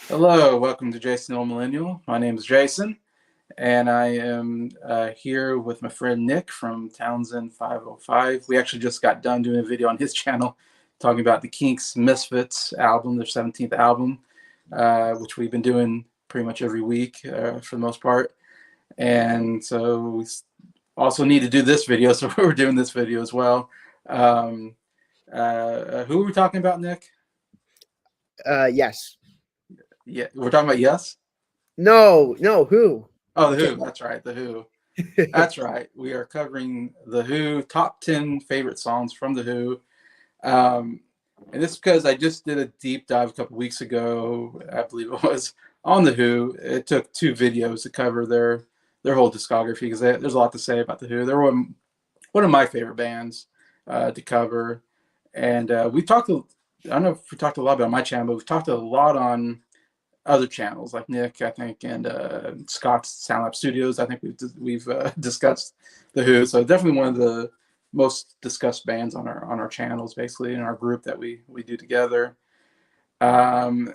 Hello, welcome to Jason the Old Millennial. My name is Jason, and I am here with my friend Nick from Townsend 505. We actually just got done doing a video on his channel talking about the Kinks Misfits album, their 17th album, which we've been doing pretty much every week for the most part. And so we also need to do this video, so we're doing this video as well. Who are we talking about, Nick? Yes. Yeah, we're talking about Yes? No, who? Oh, The Who. That's right, The Who. That's right. We are covering The Who, top 10 favorite songs from The Who. Um, and this is because I just did a deep dive a couple weeks ago, I believe it was, on The Who. It took 2 videos to cover their whole discography because there's a lot to say about The Who. They're one of my favorite bands to cover. And we talked, I don't know if we talked a lot about my channel, but we've talked a lot on other channels like Nick, I think, and Scott's SoundLab Studios. I think we've discussed The Who, so definitely one of the most discussed bands on our channels, basically in our group that we do together. And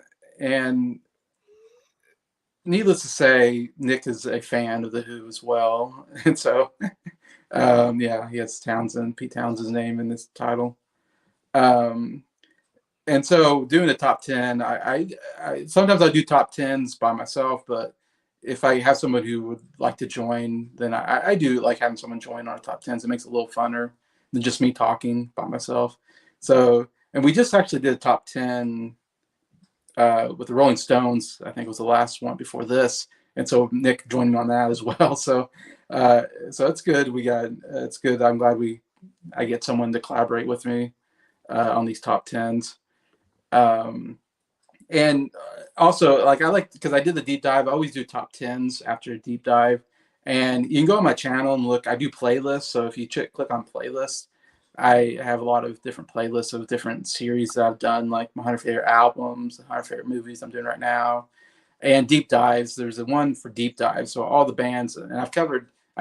needless to say, Nick is a fan of The Who as well, and so yeah, he has Pete Townsend's name in this title. Um, and so doing a top 10, I sometimes I do top 10s by myself, but if I have someone who would like to join, then I do like having someone join on top 10s. It makes it a little funner than just me talking by myself. So, and we just actually did a top 10 with the Rolling Stones. I think it was the last one before this. And so Nick joined on that as well. So it's good. It's good. I'm glad I get someone to collaborate with me on these top 10s. Um, and also, like, I like, because I did the deep dive. I always do top 10s after a deep dive. And you can go on my channel and look. I do playlists. So if you click on playlists, I have a lot of different playlists of different series that I've done, like my 100 favorite albums, 100 favorite movies I'm doing right now, and deep dives. There's a one for deep dives. So all the bands, and I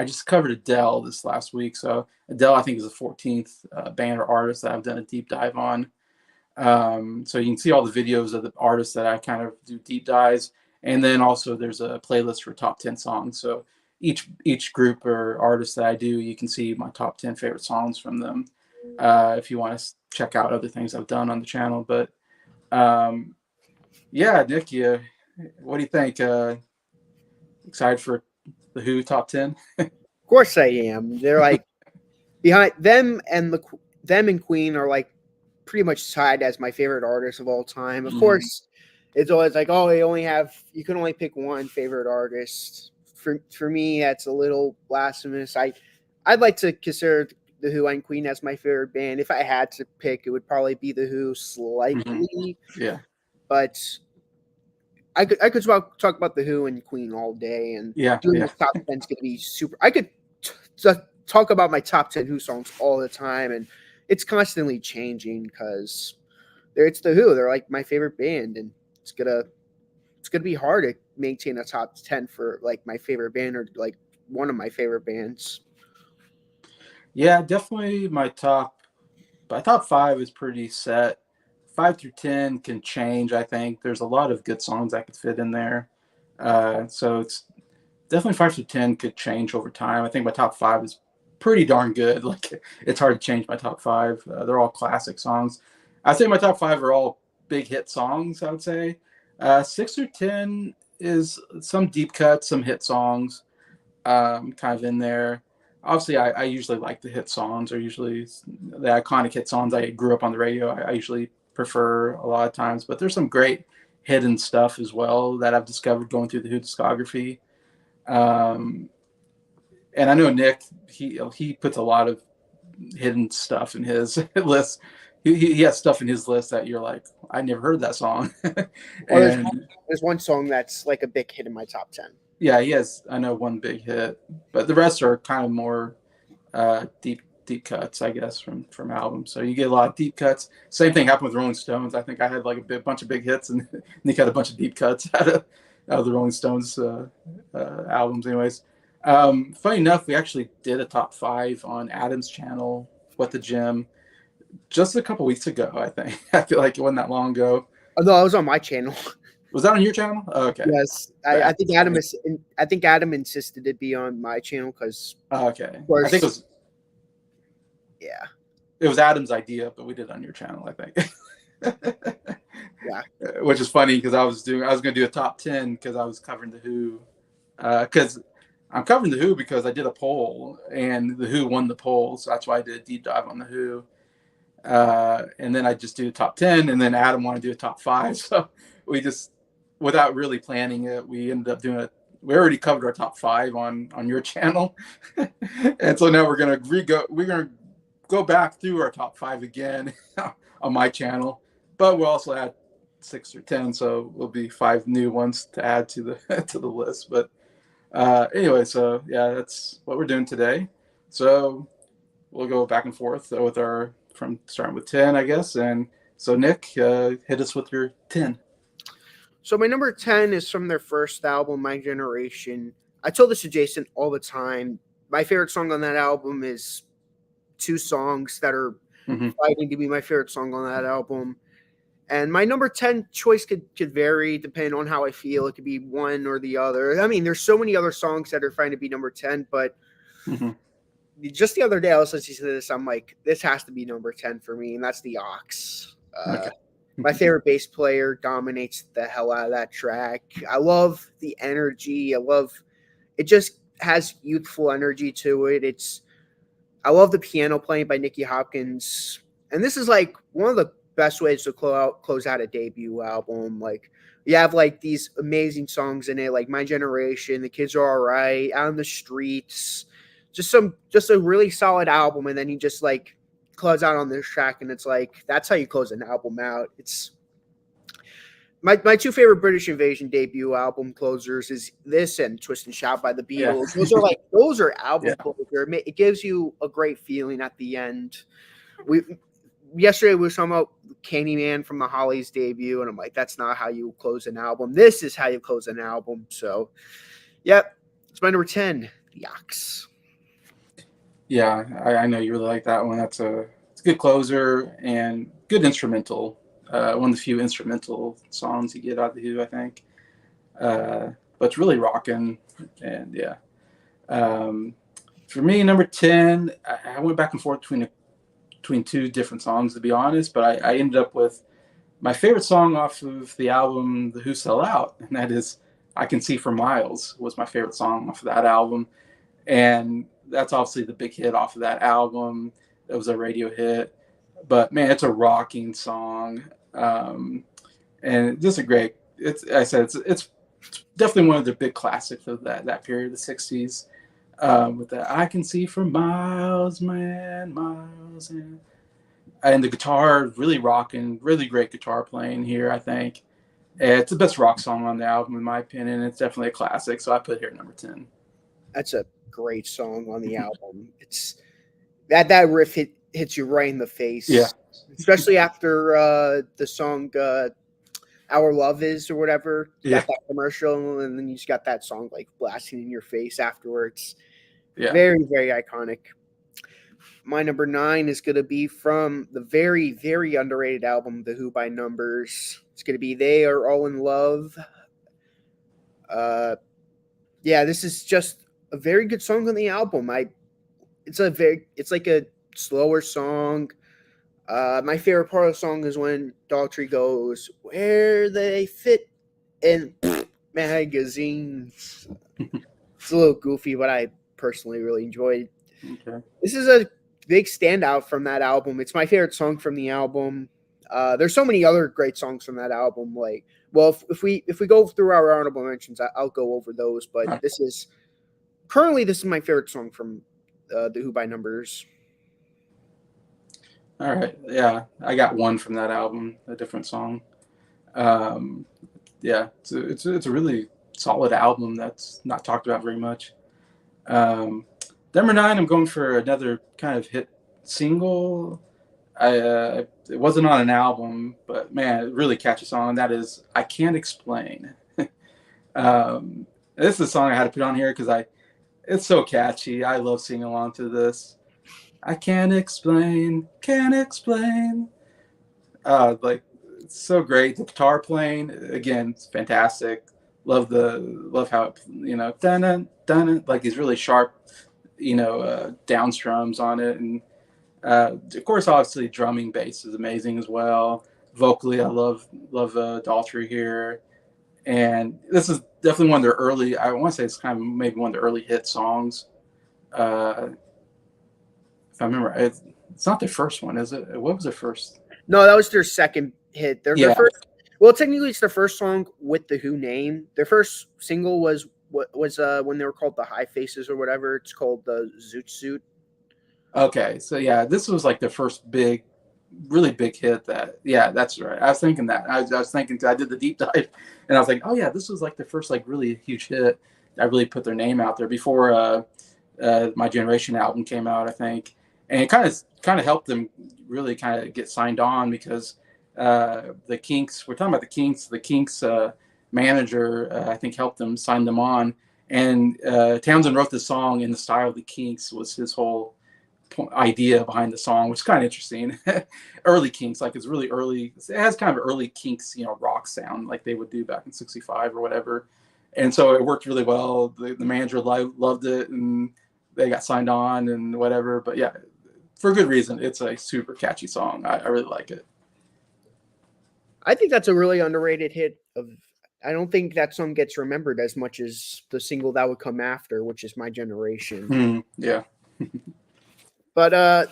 just covered Adele this last week. So Adele, I think, is the 14th band or artist that I've done a deep dive on. So you can see all the videos of the artists that I kind of do deep dives, and then also there's a playlist for top 10 songs. So each group or artist that I do, you can see my top 10 favorite songs from them. If you want to check out other things I've done on the channel, but um, yeah, Nick, what do you think? Excited for the Who top 10? Of course I am. They're like behind them and them and Queen are like pretty much tied as my favorite artists of all time. Of Mm-hmm. course, it's always like, oh, you can only pick one favorite artist. For me, that's a little blasphemous. I'd like to consider the Who and Queen as my favorite band. If I had to pick, it would probably be the Who Mm-hmm. slightly, Yeah. but I could talk about the Who and Queen all day, and Yeah. doing Yeah. this top 10 is gonna be super. I could talk about my top 10 Who songs all the time, and it's constantly changing because it's the Who. They're like my favorite band, and it's gonna be hard to maintain a top 10 for like my favorite band or like one of my favorite bands. Yeah, definitely my top five is pretty set. 5 through 10 can change. I think there's a lot of good songs that could fit in there. So it's definitely 5 through 10 could change over time. I think my top five is pretty darn good. Like, it's hard to change my top five. They're all classic songs. I'd say my top five are all big hit songs. I would say 6 through 10 is some deep cuts, some hit songs, kind of in there. Obviously, I usually like the hit songs, or usually the iconic hit songs I grew up on the radio. I usually prefer a lot of times, but there's some great hidden stuff as well that I've discovered going through the Who discography. Um, and I know Nick, he puts a lot of hidden stuff in his list. He has stuff in his list that you're like, I never heard that song. Or And there's one song that's like a big hit in my top 10. yeah, he has, I know, one big hit, but the rest are kind of more deep cuts, I guess, from albums. So you get a lot of deep cuts. Same thing happened with Rolling Stones. I think I had like bunch of big hits, and Nick had a bunch of deep cuts out of the Rolling Stones albums. Anyways, funny enough, we actually did a top five on Adam's channel, What the Gym, just a couple weeks ago. I think I feel like it wasn't that long ago. Oh no, I was on my channel. Was that on your channel? Oh, okay. Yes, I think I think Adam insisted it be on my channel because, Oh, okay. of course, I think yeah, it was Adam's idea, but we did it on your channel, I think. yeah. Which is funny because I was going to do a top 10 because I was covering the Who. Because I'm covering the Who because I did a poll and the Who won the poll, so that's why I did a deep dive on the Who. And then I just do a top 10, and then Adam wanted to do a top 5, so we just, without really planning it, we ended up doing it. We already covered our top 5 on your channel, and so now we're gonna go back through our top 5 again on my channel, but we'll also add 6 or 10, so it'll be 5 new ones to add to the to the list. But anyway, so yeah, that's what we're doing today. So we'll go back and forth with our from starting with 10, I guess. And so Nick, hit us with your 10. So my number 10 is from their first album, My Generation. I told this to Jason all the time. My favorite song on that album is 2 songs that are fighting to be my favorite song on that album. And my number 10 choice could vary depending on how I feel. It could be one or the other. I mean, there's so many other songs that are trying to be number 10, but just the other day I was listening to this. I'm like, this has to be number 10 for me, and that's the Ox. Okay. My favorite bass player dominates the hell out of that track. I love the energy. It just has youthful energy to it. I love the piano playing by Nicky Hopkins. And this is like one of the best ways to close out a debut album. Like, you have like these amazing songs in it, like My Generation, The Kids Are Alright, Out on the Streets. Just a really solid album, and then you just like close out on this track, and it's like that's how you close an album out. It's my 2 favorite British Invasion debut album closers is this and Twist and Shout by the Beatles. Yeah. Those are album closers. It gives you a great feeling at the end. Yesterday we were talking about Candyman from the Hollies debut, and I'm like, that's not how you close an album. This is how you close an album. So, yep, it's my number 10, The Ox. Yeah, I know you really like that one. It's a good closer and good instrumental. One of the few instrumental songs you get out of the Who, I think. But it's really rocking, and yeah. For me, number 10, I went back and forth between 2 different songs, to be honest, but I ended up with my favorite song off of the album The Who Sell Out, and that is I Can See for Miles was my favorite song off of that album. And that's obviously the big hit off of that album. It was a radio hit, but man, it's a rocking song, and just a great. It's definitely one of the big classics of that period, the '60s, with that I Can See for Miles, man, miles, and the guitar really rocking, really great guitar playing here. I think it's the best rock song on the album, in my opinion. It's definitely a classic, so I put it here at number 10. That's a great song on the album. It's that riff hits you right in the face. Yeah. Especially after the song Our Love Is or whatever. You got that commercial, and then you just got that song like blasting in your face afterwards. Yeah. Very, very iconic. My number 9 is going to be from the very, very underrated album, The Who by Numbers. It's going to be They Are All in Love. Yeah, this is just a very good song on the album. It's like a slower song. My favorite part of the song is when Daughtry goes, "Where they fit in magazines." It's a little goofy, but I personally really enjoyed. Okay. This is a big standout from that album. It's my favorite song from the album. There's so many other great songs from that album. Like, well, if we go through our honorable mentions, I'll go over those. But this is my favorite song from The Who by Numbers. All right, yeah, I got one from that album, a different song. Yeah, it's a really solid album that's not talked about very much. Number 9, I'm going for another kind of hit single. It wasn't on an album, but man, it really catchy song. And that is "I Can't Explain." This is a song I had to put on here because it's so catchy. I love singing along to this. I can't explain, can't explain. Like so great. The guitar playing again, it's fantastic. Love how it, dun dun, like these really sharp, down strums on it, and of course, obviously, drumming bass is amazing as well. Vocally, I love Daltrey here, and this is definitely one of their early. I want to say it's kind of maybe one of the early hit songs. Uh, if I remember, it's not their first one, is it? What was their first? No, that was their second hit. Their first. Well, technically, it's their first song with the Who name. Their first single was when they were called the High Faces or whatever. It's called the Zoot Suit. Okay, so yeah, this was like the first really big hit. That's right. I was thinking that. I was thinking. I did the deep dive, and I was like, oh yeah, this was like the first like really huge hit. I really put their name out there before My Generation album came out, I think, and it kind of helped them really kind of get signed on because the Kinks. We're talking about the Kinks. The Kinks manager, I think, helped them sign them on, and Townsend wrote the song in the style of the Kinks. Was his whole idea behind the song, which is kind of interesting. Early Kinks, like it's really early. It has kind of early Kinks, rock sound like they would do back in '65 or whatever. And so it worked really well. The manager loved it, and they got signed on and whatever. But yeah, for good reason. It's a super catchy song. I really like it. I think that's a really underrated hit. I don't think that song gets remembered as much as the single that would come after, which is My Generation. Yeah. But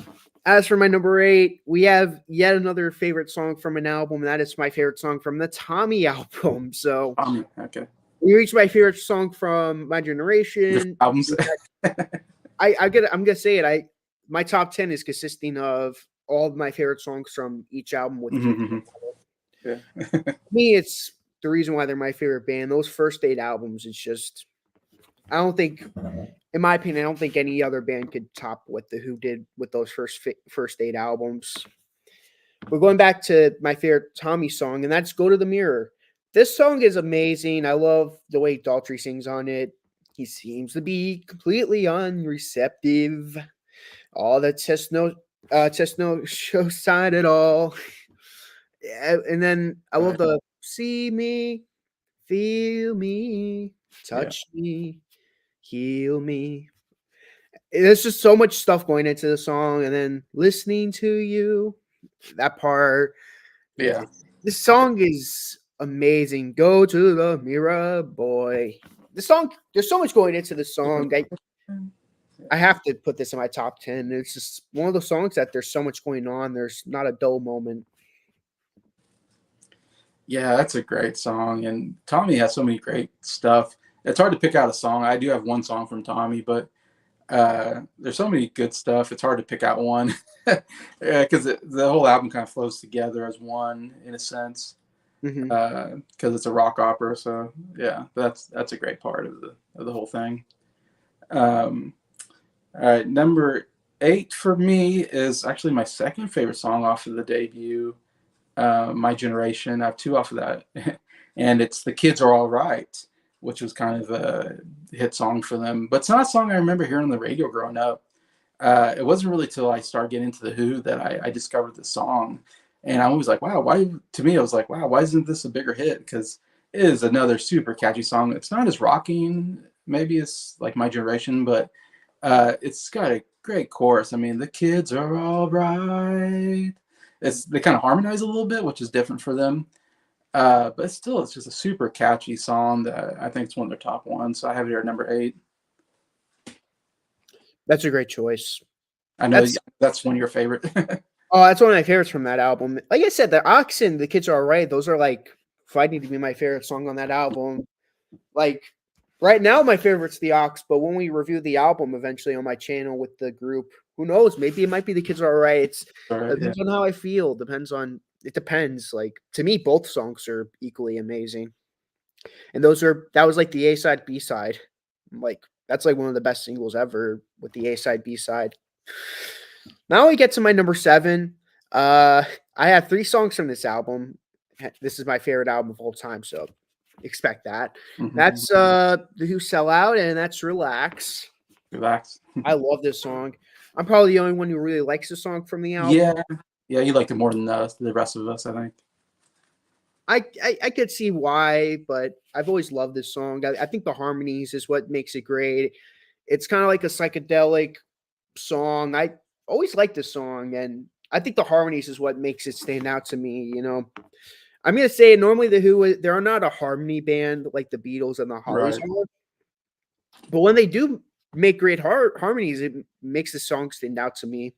as for my number 8, we have yet another favorite song from an album, and that is my favorite song from the Tommy album. So okay. We reached my favorite song from My Generation. Albums. I'm gonna say it. My top 10 is consisting of all of my favorite songs from each album. With yeah. Me, it's the reason why they're my favorite band. Those first 8 albums, it's just, I don't think, in my opinion, I don't think any other band could top what the Who did with those first 8 albums. We're going back to my favorite Tommy song, and that's "Go to the Mirror." This song is amazing. I love the way Daltrey sings on it. He seems to be completely unreceptive. All the test no show sign at all. And then I love the "See me, feel me, touch me, heal me." There's just so much stuff going into the song, and then listening to you, that part. Yeah. This song is amazing. Go to the mirror, boy. The song, there's so much going into the song. I have to put this in my top 10. It's just one of those songs that there's so much going on. There's not a dull moment. Yeah, that's a great song. And Tommy has so many great stuff. It's hard to pick out a song. I do have one song from Tommy, but there's so many good stuff. It's hard to pick out one because the whole album kind of flows together as one in a sense because it's a rock opera. So yeah, that's a great part of the whole thing. All right, number 8 for me is actually my second favorite song off of the debut, My Generation. I have 2 off of that, and it's "The Kids Are All Right," which was kind of a hit song for them. But it's not a song I remember hearing on the radio growing up. It wasn't really till I started getting into the Who that I discovered the song. And I was like, wow, why? To me, I was like, wow, why isn't this a bigger hit? Because it is another super catchy song. It's not as rocking, maybe it's like My Generation, but it's got a great chorus. I mean, the kids are all right. They kind of harmonize a little bit, which is different for them. But still, it's just a super catchy song that I think it's one of their top ones. So I have it here at number 8. That's a great choice. I know that's one of your favorite. Oh, that's one of my favorites from that album. Like I said, the Oxen, "The Kids Are All Right," those are like fighting to be my favorite song on that album. Like right now, my favorite's the Ox, but when we review the album eventually on my channel with the group, who knows? Maybe it might be "The Kids Are All Right." It depends on how I feel. It depends. Like to me, both songs are equally amazing. And that was like the A-side, B-side. Like that's like one of the best singles ever with the A-side, B-side. Now we get to my number 7. I have 3 songs from this album. This is my favorite album of all time, so expect that. That's the Who Sell Out, and that's Relax. Relax. I love this song. I'm probably the only one who really likes the song from the album. Yeah, you liked it more than the rest of us, I think. I could see why, but I've always loved this song. I think the harmonies is what makes it great. It's kind of like a psychedelic song. I always liked this song, and I think the harmonies is what makes it stand out to me. I'm gonna say normally the Who they're not a harmony band like the Beatles and the Hollies Right. are, but when they do make great harmonies, it makes the song stand out to me.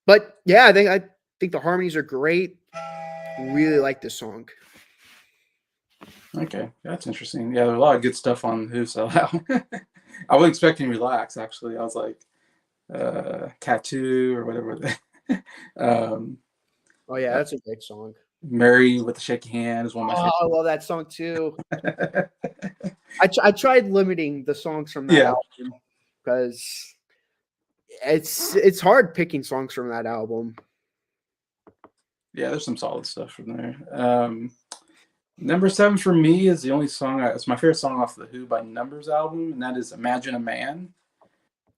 But yeah, I think the harmonies are great. Really like this song. Okay, that's interesting. Yeah, there's a lot of good stuff on Who. So I was expecting Relax. Actually, I was like Tattoo or whatever. um, Oh yeah, uh, that's a great song. Mary with the Shaky Hand is one of my Oh, I love that song too. favorite. I tried limiting the songs from that Yeah, album because it's hard picking songs from that album. yeah, there's some solid stuff from there. Number 7 for me is the only song. It's my favorite song off the Who by Numbers album, and that is "Imagine a Man."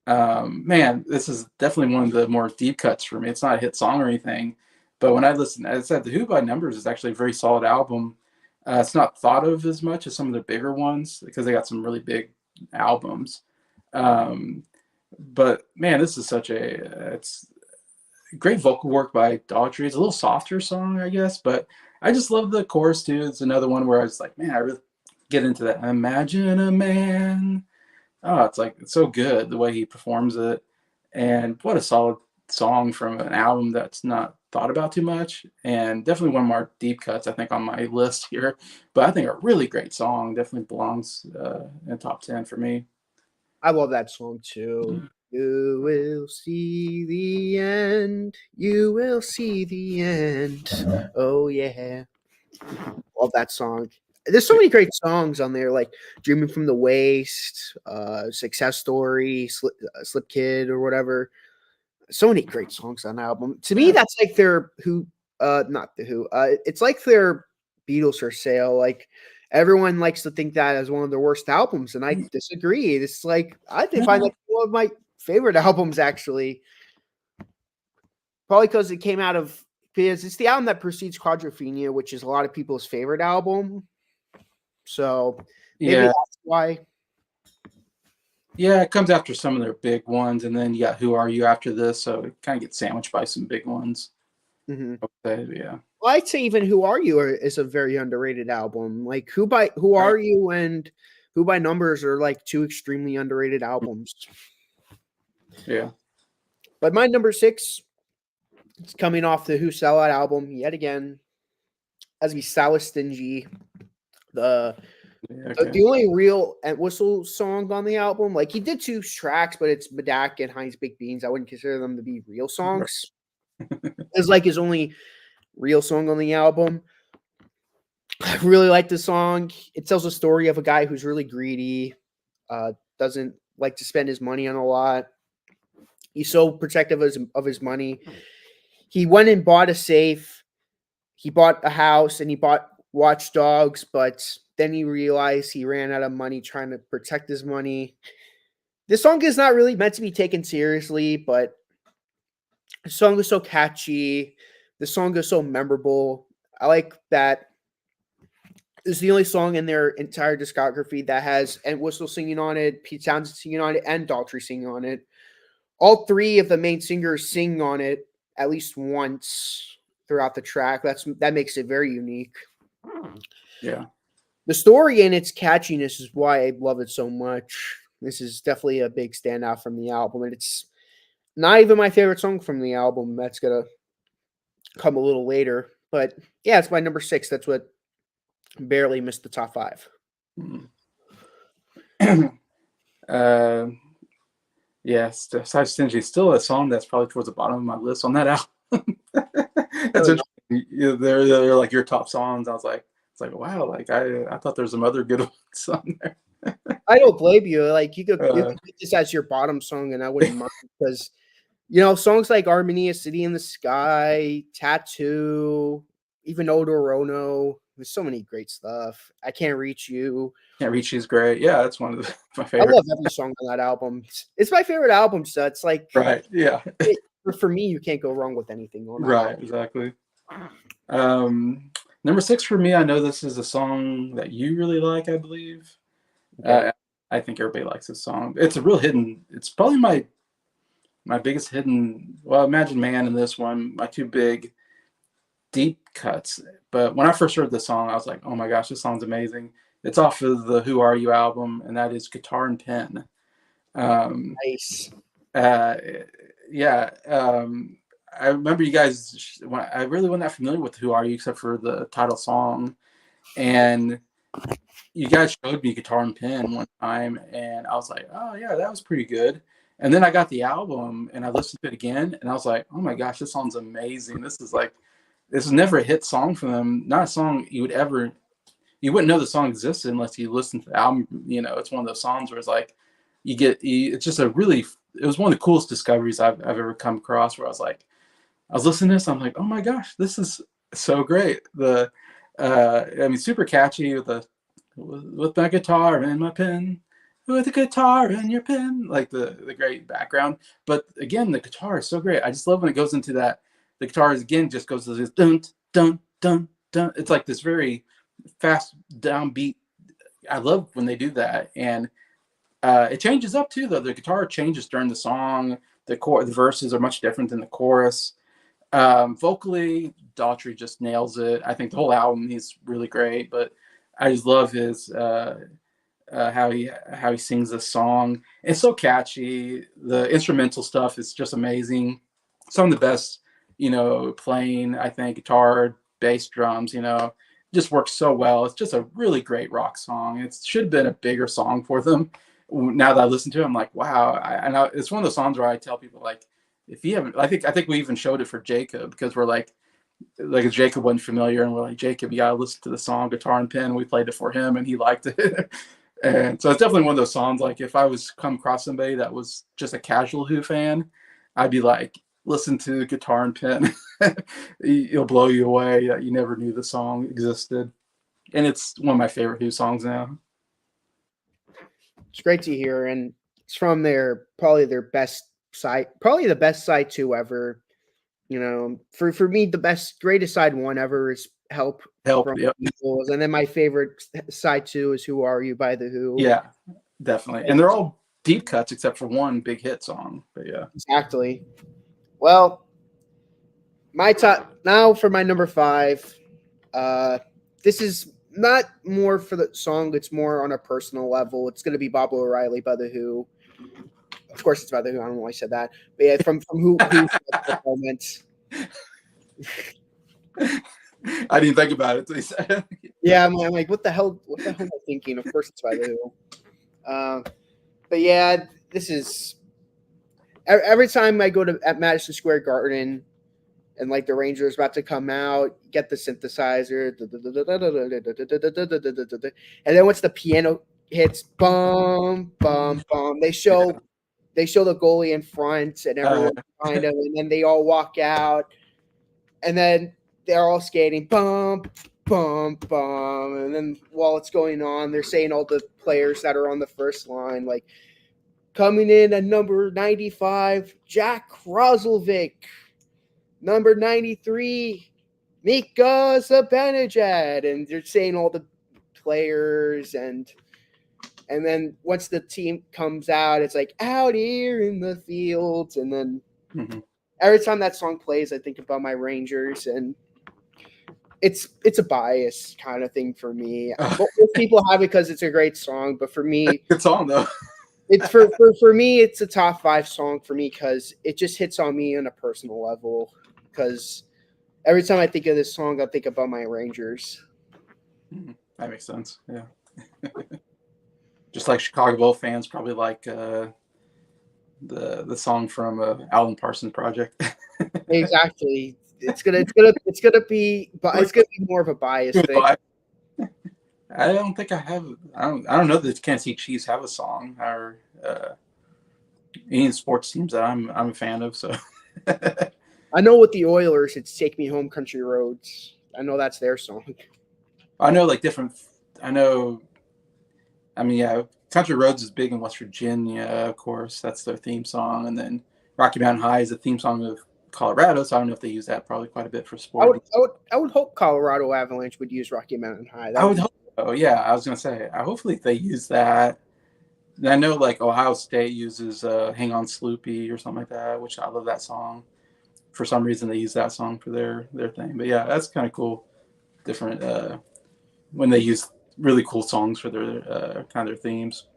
Man, this is definitely one of the more deep cuts for me. It's not a hit song or anything, but when I listen, as I said, the Who by Numbers is actually a very solid album. It's not thought of as much as some of the bigger ones because they got some really big albums. Um, but man, this is such a it's great vocal work by Daughtry. It's a little softer song, I guess, but I just love the chorus too. It's another one where I was like, man, I really get into that. Imagine a man. Oh, it's like it's so good the way he performs it, and what a solid song from an album that's not thought about too much, and definitely one of our deep cuts I think on my list here. But I think a really great song definitely belongs in top 10 for me. I love that song too. You will see the end. You will see the end. Oh yeah, love that song. There's so many great songs on there, like "Dreaming from the Waist," "Success Story," "Slip Kid" or whatever. So many great songs on the album. To me, Yeah, that's like their Who, not the Who. It's like their Beatles for sale. Like everyone likes to think that as one of their worst albums, and I disagree. It's like I find yeah, that one of my favorite albums actually. Probably because it came out of because it's the album that precedes Quadrophenia, which is a lot of people's favorite album. So maybe yeah. that's why. Yeah, it comes after some of their big ones, and then you got "Who Are You" after this, so it kind of gets sandwiched by some big ones. Mhm. Okay, yeah, Well, I'd say even "Who Are You" is a very underrated album. Like "Who right, Are You" and "Who by Numbers" are like two extremely underrated albums. yeah, But my number 6, it's coming off the Who Sellout album yet again, as we Sour Stingy. The yeah, okay, the only real Whistle song on the album, like he did 2 tracks, but it's Medak and Heinz Baked Beans. I wouldn't consider them to be real right. songs. It's like his only real song on the album. I really like the song. It tells a story of a guy who's really greedy, doesn't like to spend his money on a lot. He's so protective of his money. He went and bought a safe. He bought a house and he bought watchdogs, but then he realized he ran out of money trying to protect his money. This song is not really meant to be taken seriously, but the song is so catchy. The song is so memorable. I like that is the only song in their entire discography that has Whistle singing on it, Pete Townsend singing on it, and Daughtry singing on it. All 3 of the main singers sing on it at least once throughout the track. That makes it very unique. Yeah, The story and its catchiness is why I love it so much. This is definitely a big standout from the album, and it's not even my favorite song from the album. That's gonna come a little later, but yeah, it's my number 6. That's what barely missed the top 5. mm. uh, yes, "Side Stingy" is still a song that's probably towards the bottom of my list on that album. That's Really, interesting. They're like your top songs. I was like, it's like wow, like I thought there's some other good ones on there. I don't blame you. Like you Uh, could put this as your bottom song, and I wouldn't mind because songs like Armenia, City in the Sky, Tattoo, even Odorono. There's so many great stuff. I Can't Reach You. Can't Reach You's great. Yeah, that's one of my I favorites. love every song on that album. It's my favorite album. So it's like Right. Yeah. for me, you can't go wrong with anything on that Right. album. Exactly. Number six for me, I know this is a song that you really like, I believe. Okay. I think everybody likes this song. It's a real hidden. It's probably my biggest hidden. Well, Imagine Man and this one, my two big deep cuts. But when I first heard the song, I was like, oh my gosh, this song's amazing. It's off of the Who Are You album, and that is Guitar and Pen. Um, Nice. uh, yeah, I remember you guys. I really wasn't that familiar with Who Are You except for the title song, and you guys showed me Guitar and Pen one time, and I was like, oh yeah, that was pretty good. And then I got the album and I listened to it again, and I was like, oh my gosh, this song's amazing. This is never a hit song for them. Not a song you wouldn't know the song existed unless you listened to the album. It's one of those songs where it's like it's just it was one of the coolest discoveries I've ever come across. Where I was listening to this, I'm like, oh my gosh, this is so great. Super catchy with my guitar and my pen, with the guitar and your pen, like the great background. But again, the guitar is so great. I just love when it goes into that. The guitar again just goes to this dun dun dun dun. It's like this very fast downbeat. I love when they do that, and it changes up too. Though the guitar changes during the song. The verses are much different than the chorus. Vocally, Daughtry just nails it. I think the whole album he's really great, but I just love his how he sings this song. It's so catchy. The instrumental stuff is just amazing. Some of the best, playing, I think, guitar, bass, drums, just works so well. It's just a really great rock song. It should have been a bigger song for them. Now that I listen to it, I'm like, wow. It's one of those songs where I tell people, like, if you haven't, I think we even showed it for Jacob, because we're like if Jacob wasn't familiar, and we're like, Jacob, you gotta listen to the song Guitar and Pen. We played it for him and he liked it. And so it's definitely one of those songs, like if I was come across somebody that was just a casual Who fan, I'd be like, listen to Guitar and Pen. It'll blow you away that you never knew the song existed. And it's one of my favorite Who songs now. It's great to hear, and it's from probably their best side, probably the best side two ever. For me, the greatest side one ever is Help. Yep. Eagles, and then my favorite side two is Who Are You by the Who. Yeah, definitely. And they're all deep cuts except for one big hit song. But yeah, exactly. Well, my top now for my number 5. This is not more for the song; it's more on a personal level. It's going to be Bob O'Reilly by the Who. Of course, it's by the Who. I don't know why I said that, but yeah, from Who moments. I didn't think about it. So yeah, I'm like, what the hell? What the hell am I thinking? Of course, it's by the Who. But yeah, this is every time I go to at Madison Square Garden, and like the Rangers about to come out, get the synthesizer, and then once the piano hits, bum bum bum, they show the goalie in front and everyone behind him, and then they all walk out, and then they're all skating, bum bum bum, and then while it's going on, they're saying all the players that are on the first line, like coming in at number 95, Jack Roslovic. Number 93, Mika Zibanejad, and they're saying all the players, and then once the team comes out, it's like out here in the fields, and then every time that song plays, I think about my Rangers, and it's a bias kind of thing for me. Most people have it because it's a great song, but for me, good song though. It's for me, it's a top 5 song for me because it just hits on me on a personal level. Because every time I think of this song, I think about my Rangers. That makes sense. Yeah. Just like Chicago Bulls fans probably like the song from Alan Parsons Project. Exactly. It's gonna be more of a bias thing. I don't think I have. I don't know that Kansas City Chiefs have a song or any sports teams that I'm a fan of. So. I know with the Oilers, it's "Take Me Home, Country Roads." I know that's their song. I know different. Yeah, Country Roads is big in West Virginia, of course. That's their theme song, and then Rocky Mountain High is the theme song of Colorado, so I don't know if they use that probably quite a bit for I would, sport. I would hope Colorado Avalanche would use Rocky Mountain High. That I would would be, hope so. Yeah, I was gonna say. Hopefully they use that. And I know like Ohio State uses "Hang On Sloopy" or something like that, which I love that song. For some reason, they use that song for their thing. But yeah, that's kind of cool. Different when they use really cool songs for their kind of their themes.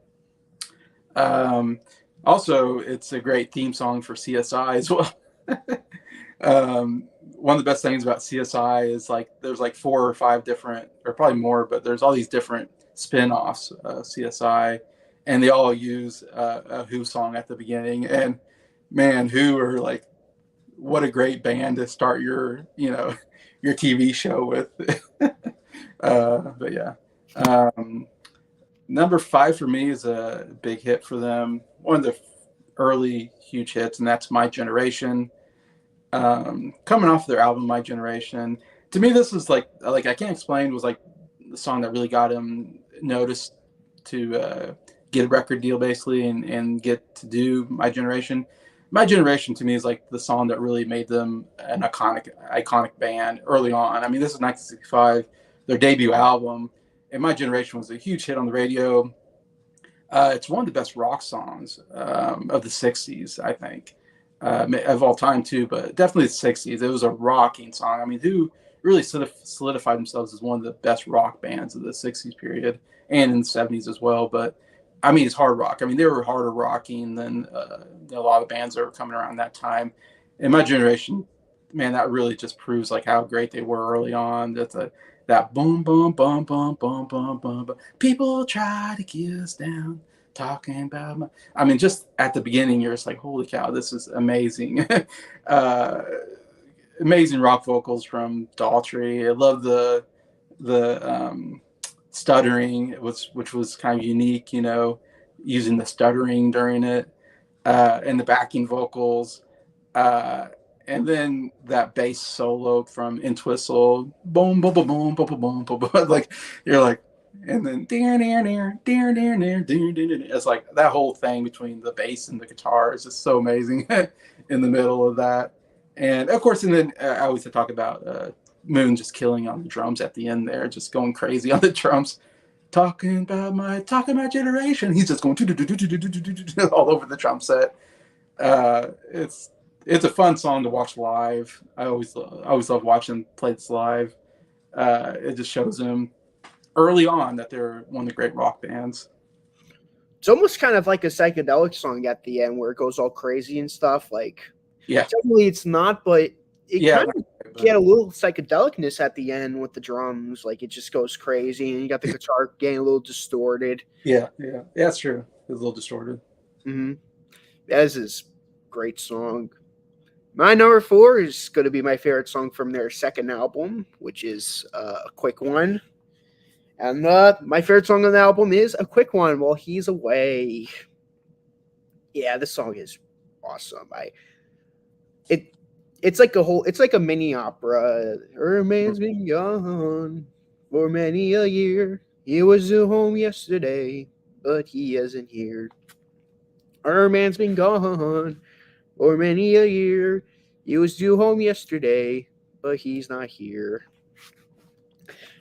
Um, Also, it's a great theme song for CSI as well. One of the best things about CSI is like there's like 4 or 5 different, or probably more, but there's all these different spin-offs CSI, and they all use a Who song at the beginning. And man, Who are like what a great band to start your your TV show with. But yeah, um, number 5 for me is a big hit for them. One of the early huge hits, and that's My Generation. Coming off their album My Generation, to me this is like I Can't Explain was like the song that really got him noticed to get a record deal basically, and get to do My Generation. My Generation to me is like the song that really made them an iconic band early on. I mean, this is 1965, their debut album, and My Generation was a huge hit on the radio. It's one of the best rock songs of the 60s, I think, of all time, too, but definitely the 60s. It was a rocking song. I mean, Who really solidified themselves as one of the best rock bands of the 60s period and in the 70s as well. But I mean, it's hard rock. I mean, they were harder rocking than a lot of bands that were coming around that time. In My Generation, man, that really just proves like how great they were early on. That boom, boom, boom, boom, boom, boom, boom, boom. People try to get us down, talking about my. I mean, just at the beginning, you're just like, holy cow, this is amazing. uh, Amazing rock vocals from Daltrey. I love the stuttering, which was kind of unique, using the stuttering during it, and the backing vocals. Uh, and then that bass solo from Entwistle, boom, boom, boom, boom, boom, boom, boom, boom, like you're like, and then dear, near, near, dear, near, near, dear, dear, dear. It's like that whole thing between the bass and the guitar is just so amazing in the middle of that. And of course, and then I always talk about Moon just killing on the drums at the end there, just going crazy on the drums, talking my generation. He's just going all over the drum set. It's a fun song to watch live. I always love watching play this live. It just shows them early on that they're one of the great rock bands. it's almost kind of like a psychedelic song at the end where it goes all crazy and stuff. Like, Yeah, technically it's not, but it yeah, kind of get a little psychedelicness at the end with the drums. Like, it just goes crazy, and you got the guitar getting a little distorted. yeah. That's true. It's a little distorted. Mm-hmm. This is a great song. My number 4 is going to be my favorite song from their second album, which is A Quick One. And my favorite song on the album is A Quick One While He's Away. Yeah, this song is awesome. It's like a mini opera. Her man's been gone for many a year. He was at home yesterday, but he isn't here. Her man's been gone for many a year. He was due home yesterday, but he's not here.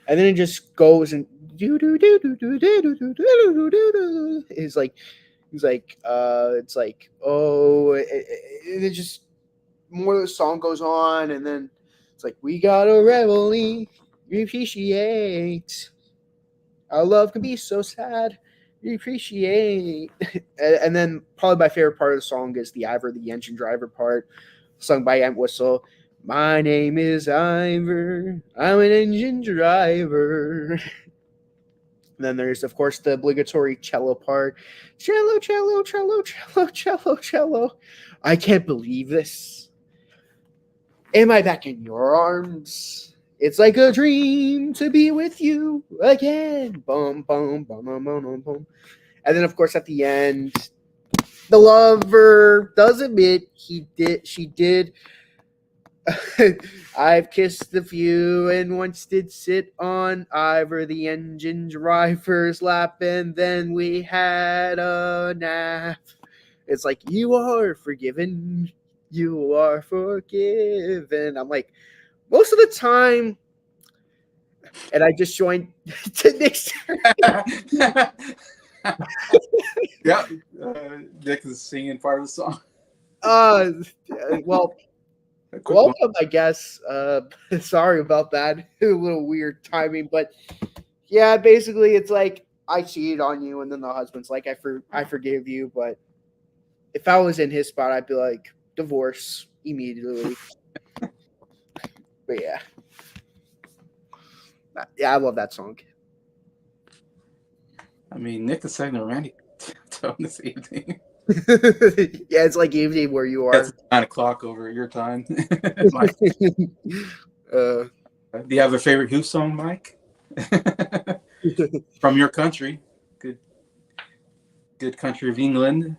And then it just goes and it's like it just more of the song goes on, and then it's like, we gotta revel, appreciate. Our love can be so sad. We appreciate. And then probably my favorite part of the song is the Ivor the Engine Driver part, sung by Entwistle. My name is Ivor. I'm an engine driver. And then there's, of course, the obligatory cello part. Cello, cello, cello, cello, cello, cello. I can't believe this. Am I back in your arms? It's like a dream to be with you again. Bum, bum, bum, bum, bum, bum, bum. And then, of course, at the end, the lover does admit she did. I've kissed a few and once did sit on Ivor the engine driver's lap, and then we had a nap. It's like, you are forgiven. You are forgiven. I'm like, most of the time, and I just joined to Nick's. Yeah, Nick is singing part of the song. Uh, well, A quick one. welcome, I guess. Sorry about that. A little weird timing, but yeah, basically, it's like I cheated on you, and then the husband's like, I forgive you, but if I was in his spot, I'd be like, divorce immediately. But yeah, I love that song. I mean, Nick is setting a romantic tone this evening. Yeah, it's like evening where you It's are. 9 o'clock over your time. Mike, uh, do you have a favorite Who song, Mike? From your country, good, good country of England.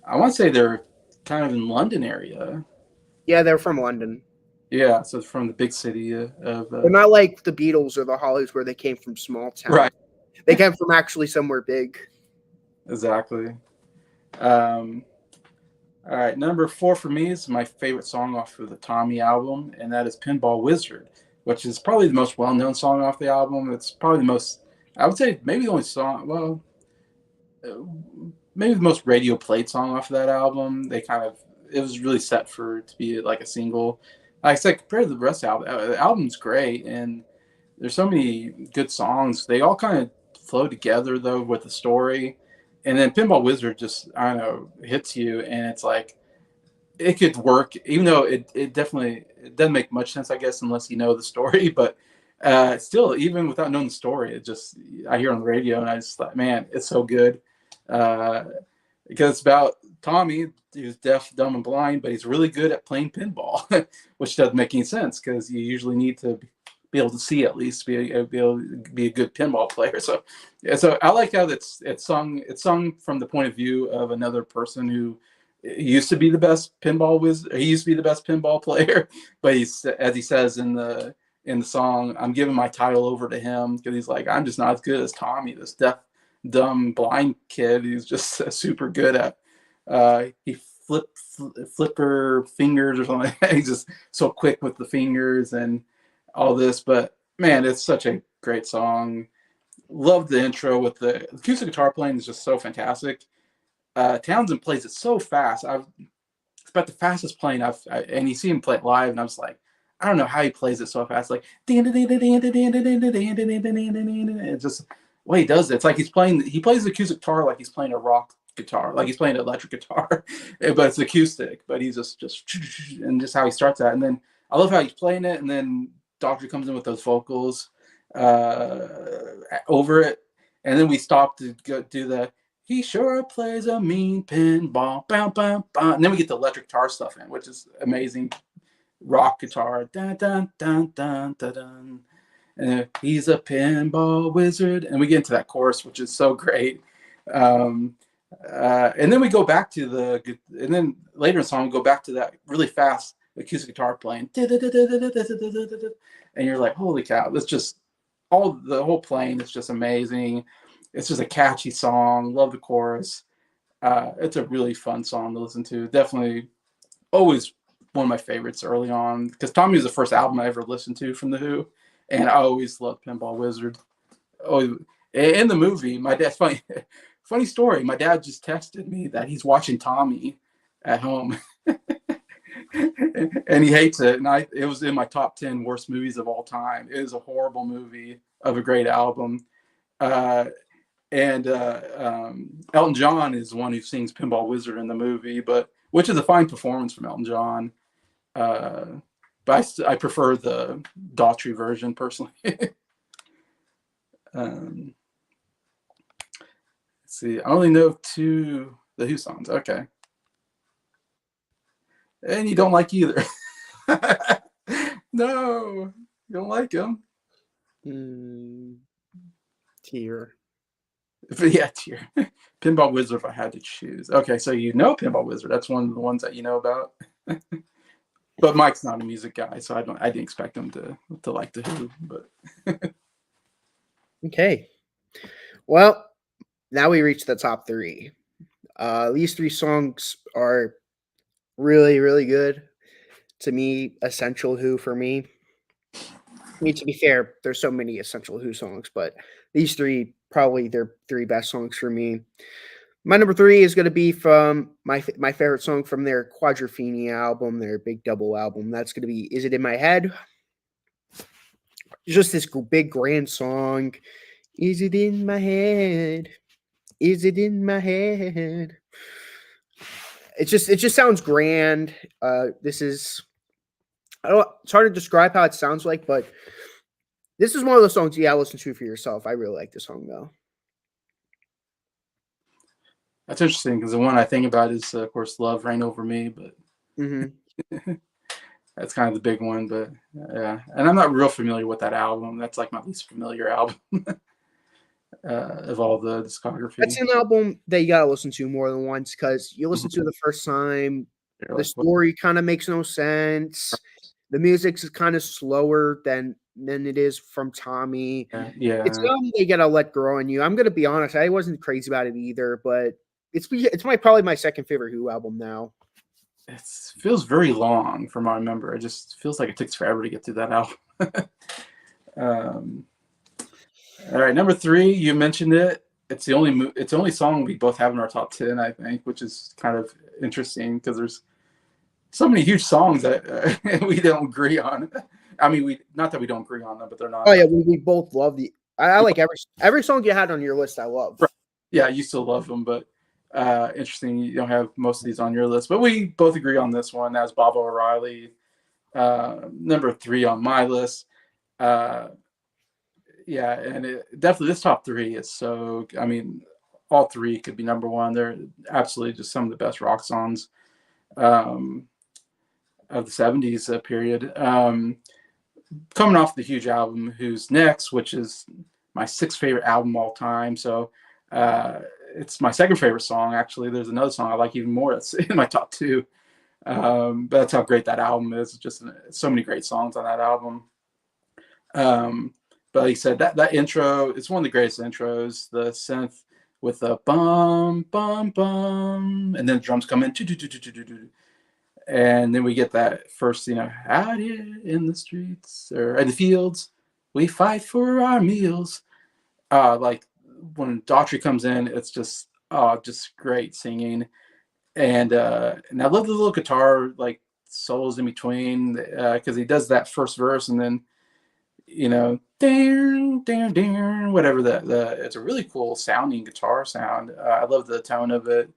I want to say they're kind of in London area. yeah, they're from London. Yeah, so it's from the big city of They're not like the Beatles or the Hollies where they came from small town. right. They came from actually somewhere big. Exactly. Um, all right, number 4 for me is my favorite song off of the Tommy album, and that is Pinball Wizard, which is probably the most well-known song off the album. It's probably the most, I would say, maybe the only song. Well, maybe the most radio played song off of that album. It was really set for to be like a single. Like I said, compared to the rest of the album's great, and there's so many good songs. They all kind of flow together though with the story, and then Pinball Wizard just, I don't know, hits you, and it's like it could work, even though it definitely it doesn't make much sense, I guess, unless you know the story. But still, even without knowing the story, it just, I hear it on the radio, and I just thought, man, it's so good. Uh, because it's about Tommy, who's deaf, dumb, and blind, but he's really good at playing pinball, which doesn't make any sense because you usually need to be able to see at least be able to be a good pinball player. So, yeah, so I like how it's sung from the point of view of another person who used to be the best pinball wizard. He used to be the best pinball player, but he's, as he says in the song, I'm giving my title over to him because he's like, I'm just not as good as Tommy, this deaf, dumb, blind kid who's just super good at. He flipper fingers or something. He's just so quick with the fingers and all this. But man, it's such a great song. Love the intro with the acoustic guitar playing is just so fantastic. Townsend plays it so fast. It's about the fastest playing and you see him play it live, and I was like, I don't know how he plays it so fast, like it's just the way he does it. It's like he plays the acoustic guitar like he's playing a rock guitar, like he's playing an electric guitar, but it's acoustic. But he's just and just how he starts that, and then I love how he's playing it, and then Doctor comes in with those vocals uh, over it, and then we stop to go do the he sure plays a mean pinball. Bam, bam, bam. And then we get the electric guitar stuff in, which is amazing. Rock guitar. Dun, dun, dun, dun, dun, dun. And he's a pinball wizard. And we get into that chorus, which is so great. Um, and then we go back to and then later in the song, we go back to that really fast acoustic guitar playing. And you're like, holy cow, that's just the whole playing is just amazing. It's just a catchy song. Love the chorus. It's a really fun song to listen to. Definitely always one of my favorites early on because Tommy was the first album I ever listened to from The Who, and I always loved Pinball Wizard. Oh, in the movie, my dad's funny story. My dad just texted me that he's watching Tommy at home, and he hates it. And it was in my top 10 worst movies of all time. It is a horrible movie of a great album. Uh, and Elton John is the one who sings Pinball Wizard in the movie, which is a fine performance from Elton John. But I prefer the Daughtry version personally. Let's see, I only know 2 the Who songs. Okay, and you don't like either. No, you don't like them. Tear. But yeah, Tear. Pinball Wizard if I had to choose. Okay, so you know Pinball Wizard. That's one of the ones that you know about. But Mike's not a music guy, so I didn't expect him to like the Who. But Okay. Well, now we reach the top 3. These 3 songs are Really, really good. To me, essential Who for me. I mean, to be fair, there's so many essential Who songs, but these three probably their three best songs for me. My number three is going to be from my favorite song from their Quadrophenia album, their big double album. That's going to be "Is It in My Head." Just this big grand song. Is it in my head? Is it in my head? It just sounds grand. This is I don't. It's hard to describe how it sounds like, but this is one of those songs you gotta listen to for yourself. I really like this song though. That's interesting because the one I think about is, of course, "Love Reign Over Me," but Hmm. that's kind of the big one. But yeah, and I'm not real familiar with that album. That's like my least familiar album of all the That's discography. an album that you gotta listen to more than once because you listen to it the first time, You're the like, what? story kind of makes no sense. The music's kind of slower than it is from Tommy. It's an Yeah, album you gotta let grow on you. I'm gonna be honest, I wasn't crazy about it either, but it's my probably my second favorite Who album now. it feels very long from what I remember. It just feels like it takes forever to get through that album. um, all right, number three, you mentioned it. It's the only song we both have in our top 10, I think, which is kind of interesting because there's so many huge songs that we don't agree on. I mean, we not that we don't agree on them, but they're Oh not. yeah, we both love the. I like every song you had on your list. I love. Yeah, you still love them, but interesting. You don't have most of these on your list, but we both agree on this one. That's Bob O'Reilly, number three on my list. Uh, yeah, and definitely this top three is so. I mean, all three could be number one. They're absolutely just some of the best rock songs um, of the '70s period. Coming off the huge album, "Who's Next," which is my sixth favorite album all time. So it's my second favorite song. Actually, there's another song I like even more. That's in my top two. But that's how great that album is. Just so many great songs on that album. But like you said, that intro, it's one of the greatest intros. The synth with the bum bum bum, and then the drums come in, and then we get that first, out here in the streets or in the fields, we fight for our meals. Like when Daughtry comes in, it's just great singing, and I love the little guitar like solos in between because he does that first verse and then ding, ding, ding, whatever it's a really cool sounding guitar sound. I love the tone of it.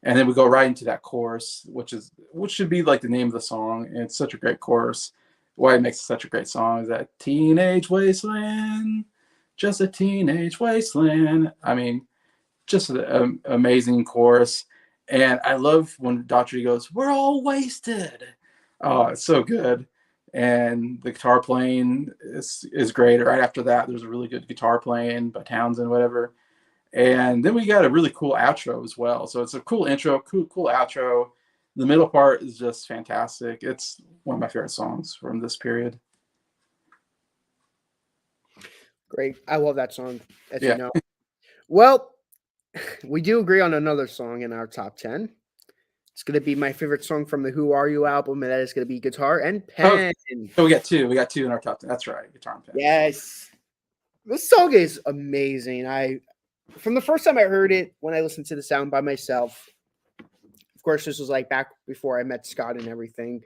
And then we go right into that chorus, which should be like the name of the song. And it's such a great chorus. Why it makes it such a great song is that teenage wasteland, just a teenage wasteland. I mean, just an amazing chorus. And I love when Daughtry goes, "We're all wasted." Oh, it's so good. And the guitar playing is great. Right after that, there's a really good guitar playing by Townsend, whatever. And then we got a really cool outro as well. So it's a cool intro, cool outro. The middle part is just fantastic. It's one of my favorite songs from this period. Great, I love that song. As you Yeah. know, well, we do agree on another song in our top 10. It's going to be my favorite song from the Who Are You album, and that is going to be Guitar and Oh, Pen. so we got two. We got two in our top 10. That's right. Guitar and Pen. Yes. This song is amazing. From the first time I heard it, when I listened to the sound by myself, of course, this was like back before I met Scott and everything.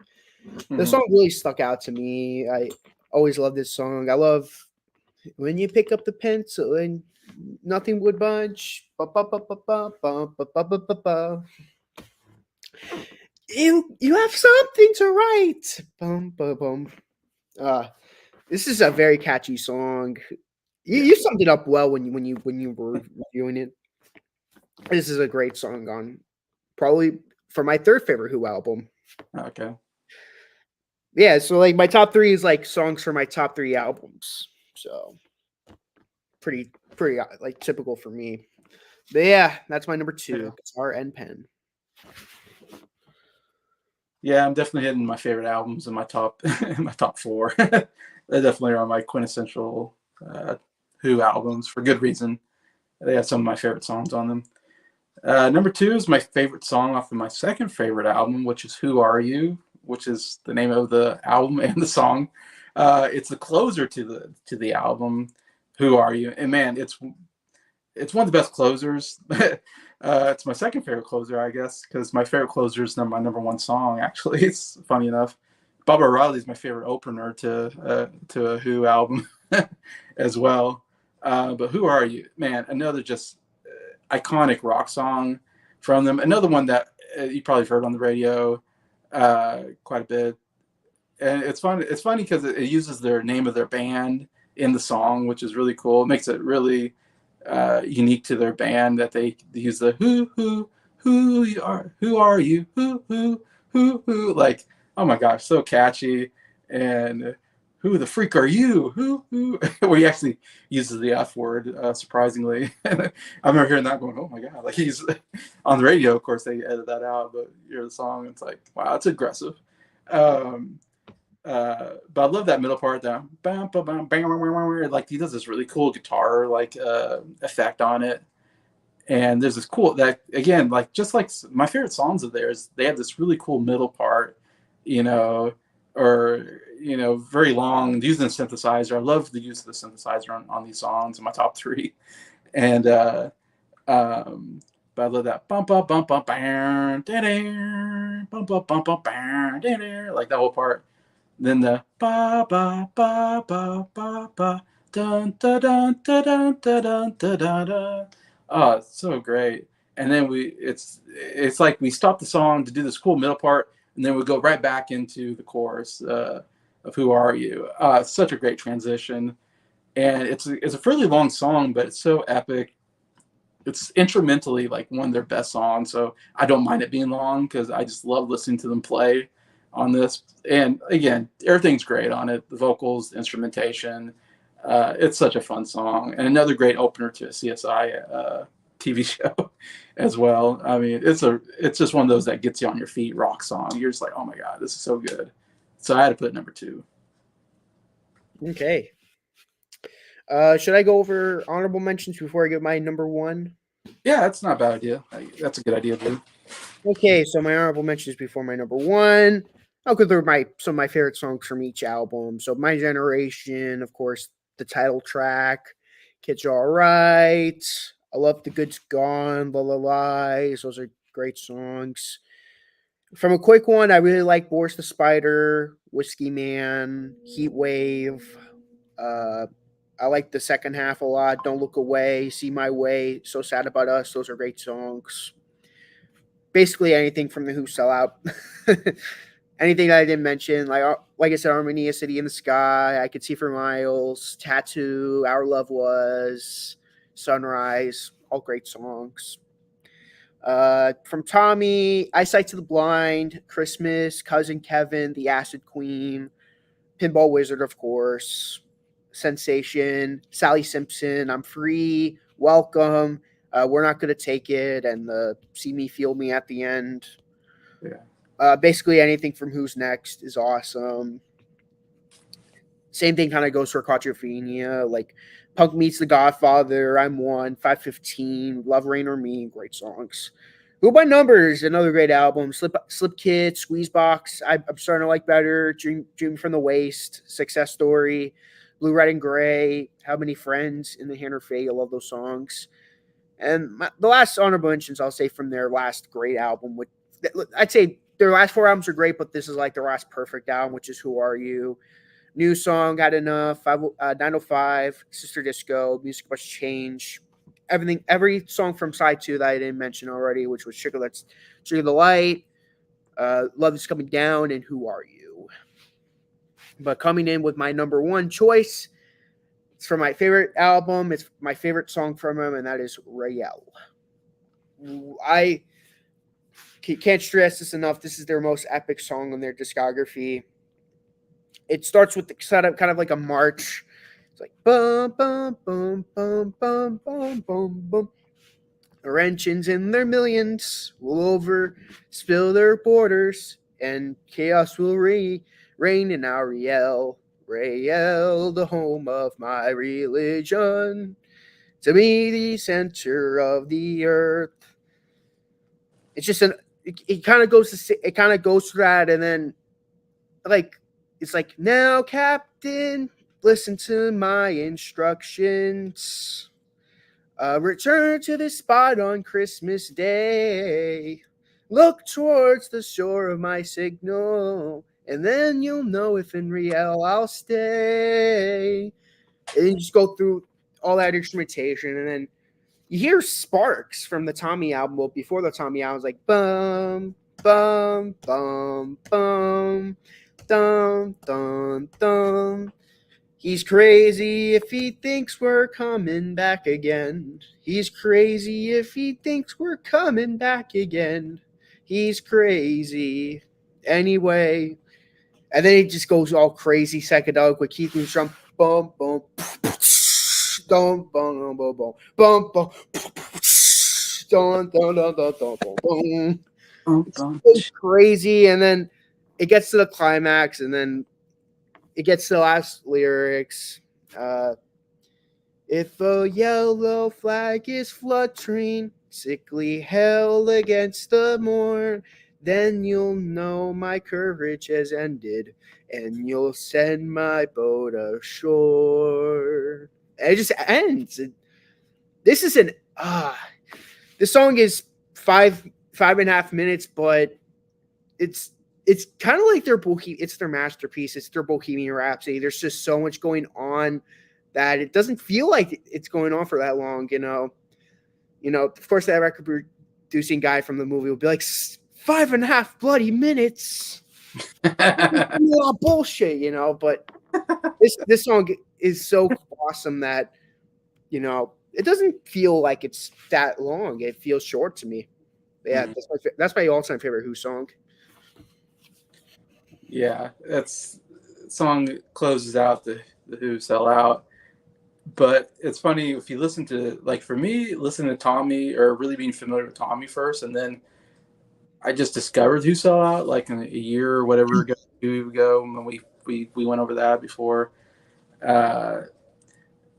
The song really stuck out to me. I always love this song. I love when you pick up the pencil and nothing would budge. Ba, ba, ba, ba, ba, ba, ba, ba, ba, ba, ba. You have something to write. Bum, bum, bum. This is a very catchy song. You summed it up well when you were reviewing it. This is a great song on probably for my third favorite Who album. Okay. Yeah, so like my top three is like songs for my top three albums. So pretty like typical for me. But yeah, that's my number two, Yeah. Guitar and Pen. Yeah, I'm definitely hitting my favorite albums in my top in my top four. They definitely are my quintessential Who albums for good reason. They have some of my favorite songs on them. Number two is my favorite song off of my second favorite album, which is "Who Are You," which is the name of the album and the song. It's the closer to the album, "Who Are You," and man, it's one of the best closers. It's my second favorite closer, I guess, because my favorite closer is my number one song. Actually, it's funny enough. Baba O'Reilly is my favorite opener to a Who album as well. But "Who Are You," man, another just iconic rock song from them. Another one that you probably heard on the radio quite a bit. And it's fun. It's funny because it uses their name of their band in the song, which is really cool. It makes it really unique to their band that they use the who you are, who are you, who, like, oh my gosh, so catchy. And who the freak are you, who where he actually uses the F word, surprisingly. I remember hearing that going, oh my god, like he's on the radio, of course they edit that out, but you hear the song, it's like, wow, it's aggressive. um but I love that middle part down, like he does this really cool guitar like effect on it. And there's this cool that again, like just like my favorite songs of theirs, they have this really cool middle part, you know, or very long using the synthesizer. I love the use of the synthesizer on these songs in my top three. And but I love that bump up bump up bam, bump up bump up bam, like that whole part. Then the ba ba ba ba ba ba dun dun dun dun dun dun dun dun dun. Oh, it's so great. And then it's like we stop the song to do this cool middle part, and then we go right back into the chorus of "Who Are You." Such a great transition, and it's a fairly long song, but it's so epic. It's instrumentally like one of their best songs, so I don't mind it being long because I just love listening to them play on this. And again, everything's great on it, the vocals, the instrumentation. It's such a fun song, and another great opener to a CSI TV show as well. I mean, it's just one of those that gets you on your feet rock song. You're just like, oh my god, this is so good. So I had to put number two. Okay. Should I go over honorable mentions before I get my number one? Yeah, that's not a bad idea. That's a good idea, dude. Okay, so my honorable mentions before my number one. I'll go through some of my favorite songs from each album. So My Generation, of course, the title track, Kids Are Alright. I love The Good's Gone, La La Lies. Those are great songs. From a quick one, I really like Boris the Spider, Whiskey Man, Heat Wave. I like the second half a lot. Don't Look Away, See My Way, So Sad About Us. Those are great songs. Basically anything from the Who Sell Out. Anything that I didn't mention, like I said, Armenia, City in the Sky, I Could See for Miles, Tattoo, Our Love Was, Sunrise, all great songs. From Tommy, Eyesight to the Blind, Christmas, Cousin Kevin, The Acid Queen, Pinball Wizard, of course, Sensation, Sally Simpson, I'm Free, Welcome, We're Not Gonna Take It, and the See Me, Feel Me at the end. Yeah. Basically anything from Who's Next is awesome. Same thing kind of goes for Quadrophenia, like Punk Meets the Godfather, I'm One, 515, Love Rain or Me, great songs. Who by Numbers, another great album. Slip Kid, Squeezebox, I'm starting to like better. Dream from the Waist, Success Story, Blue, Red, and Gray, How Many Friends, In the Hand or Fate. I love those songs. And the last honorable mentions I'll say from their last great album, which I'd say their last four albums are great, but this is like their last perfect album, which is Who Are You? New Song, Got Enough, 905, Sister Disco, Music Must Change. Every song from side two that I didn't mention already, which was Sugar the Light, Love Is Coming Down, and Who Are You? But coming in with my number one choice, it's from my favorite album. It's my favorite song from him, and that is Rael. I can't stress this enough. This is their most epic song on their discography. It starts with the setup, kind of like a march. It's like bum bum bum bum bum bum bum bum. Their engines in their millions will spill their borders, and chaos will reign in Ariel. Rael, the home of my religion, to me the center of the earth. it's just it kind of goes to it kind of goes to that, and then like it's like, now, Captain, listen to my instructions. Return to this spot on Christmas Day. Look towards the shore of my signal, and then you'll know if in real I'll stay. And you just go through all that instrumentation, and then you hear sparks from the Tommy album. Well, before the Tommy album, was like bum bum bum bum dum dum dum. He's crazy if he thinks we're coming back again. He's crazy if he thinks we're coming back again. He's crazy anyway. And then he just goes all crazy psychedelic with Keith Moon's drum. Bum bum bum bum bum bum bum bum dun dun dun dun dun dun. It's crazy, and then it gets to the climax, and then it gets to the last lyrics. If a yellow flag is fluttering, sickly hell against the morn, then you'll know my courage has ended, and you'll send my boat ashore. And it just ends. This is this song is 5.5 minutes, but it's kind of like it's their masterpiece. It's their Bohemian Rhapsody. There's just so much going on that it doesn't feel like it's going on for that long. Of course, that record producing guy from the movie will be like 5.5 bloody minutes. A lot of bullshit, But this song is so awesome that it doesn't feel like it's that long. It feels short to me. Yeah, that's my all-time favorite Who song. Yeah, that's song closes out the Who Sell Out. But it's funny if you listen to, like, for me, listen to Tommy, or really being familiar with Tommy first, and then I just discovered Who Sell Out like in a year or whatever ago when we went over that before.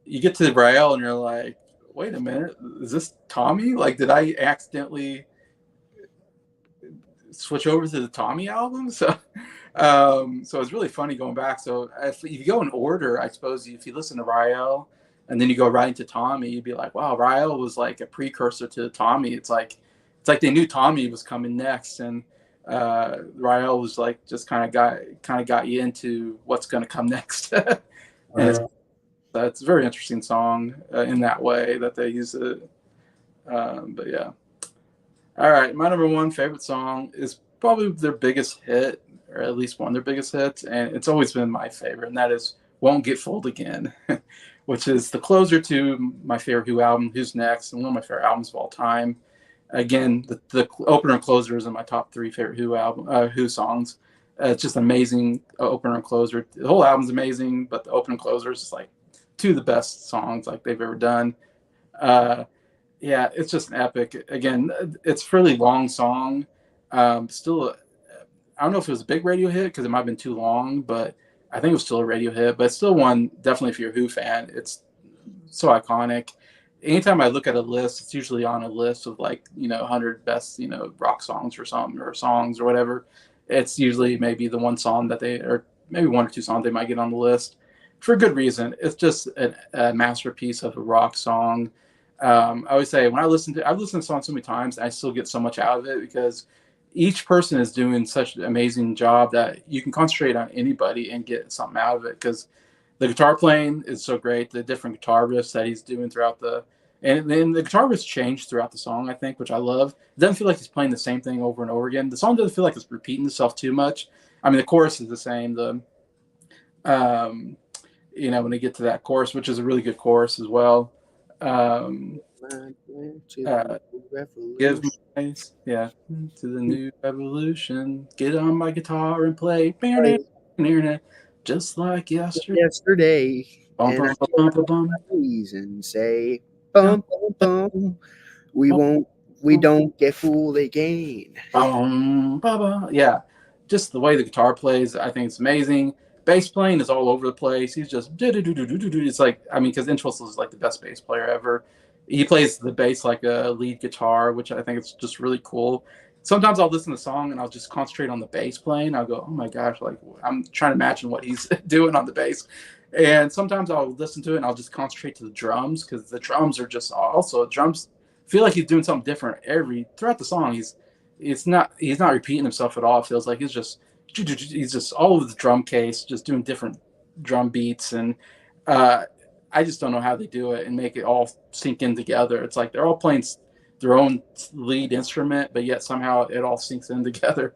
You get to the Rael and you're like, wait a minute, is this Tommy? Like, did I accidentally switch over to the Tommy album? So it's really funny going back. So if you go in order, I suppose if you listen to Rael and then you go right into Tommy, you'd be like, wow, Rael was like a precursor to Tommy. It's like they knew Tommy was coming next, and Rael was like just kind of got you into what's going to come next. And it's a very interesting song in that way that they use it. But yeah. All right, my number one favorite song is probably their biggest hit, or at least one of their biggest hits, and it's always been my favorite, and that is Won't Get Fooled Again, which is the closer to my favorite Who album, Who's Next, and one of my favorite albums of all time. Again, the opener and closer is in my top 3 favorite Who songs. It's just amazing opener and closer. The whole album's amazing, but the opener and closer is just like 2 of the best songs like they've ever done. Yeah, it's just an epic. Again, it's a fairly long song. Still, I don't know if it was a big radio hit because it might have been too long, but I think it was still a radio hit. But it's still one, definitely if you're a Who fan, it's so iconic. Anytime I look at a list, it's usually on a list of 100 best, rock songs or something, or songs or whatever. It's usually maybe the one song or maybe 1 or 2 songs they might get on the list for a good reason. It's just a masterpiece of a rock song. I always say I've listened to the song so many times, and I still get so much out of it because each person is doing such an amazing job that you can concentrate on anybody and get something out of it, because the guitar playing is so great. The different guitar riffs that he's doing and then the guitar riffs change throughout the song, I think, which I love. It doesn't feel like he's playing the same thing over and over again. The song doesn't feel like it's repeating itself too much. I mean, the chorus is the same. When they get to that chorus, which is a really good chorus as well. Give my to the new revolution. Get on my guitar and play. Just like yesterday. And say bum bum bum. We don't get fooled again. Yeah, just the way the guitar plays, I think it's amazing. Bass playing is all over the place. He's just it's like, I mean, because Entwistle is like the best bass player ever. he plays the bass like a lead guitar, which I think is just really cool. Sometimes I'll listen to the song and I'll just concentrate on the bass playing. I'll go, oh my gosh, like I'm trying to imagine what he's doing on the bass. And sometimes I'll listen to it and I'll just concentrate to the drums because the drums are just also drums feel like he's doing something different every throughout the song. He's not repeating himself at all. It feels like he's just all over the drum case, just doing different drum beats and uh, I just don't know how they do it and make it all sink in together. It's like they're all playing their own lead instrument, but yet somehow it all sinks in together.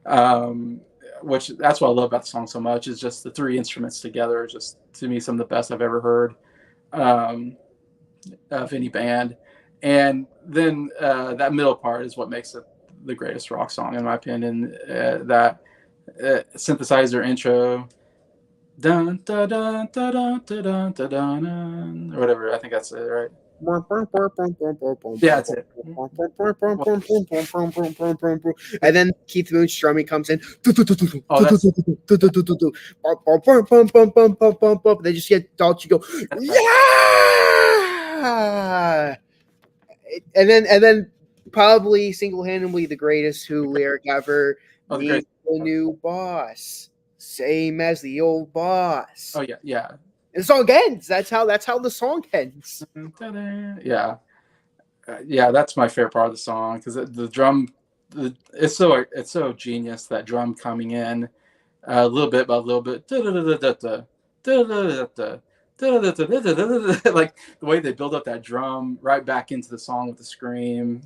Um, which that's what I love about the song so much is just the three instruments together are just to me some of the best I've ever heard um, of any band. And then that middle part is what makes it the greatest rock song in my opinion. That synthesizer intro dun dun dun dun dun dun dun dun or whatever. I think that's it, right? Yeah, that's it. And then Keith Moon's drumming comes in. Oh, that's They just get Dolce go, yeah. And then probably single-handedly the greatest Who lyric ever. oh the Need great. a new boss, same as the old boss. Oh yeah, yeah, And the song ends. That's how the song ends. yeah, yeah. That's my favorite part of the song because the drum, it's so genius that drum coming in a little bit by a little bit, like the way they build up that drum right back into the song with the scream,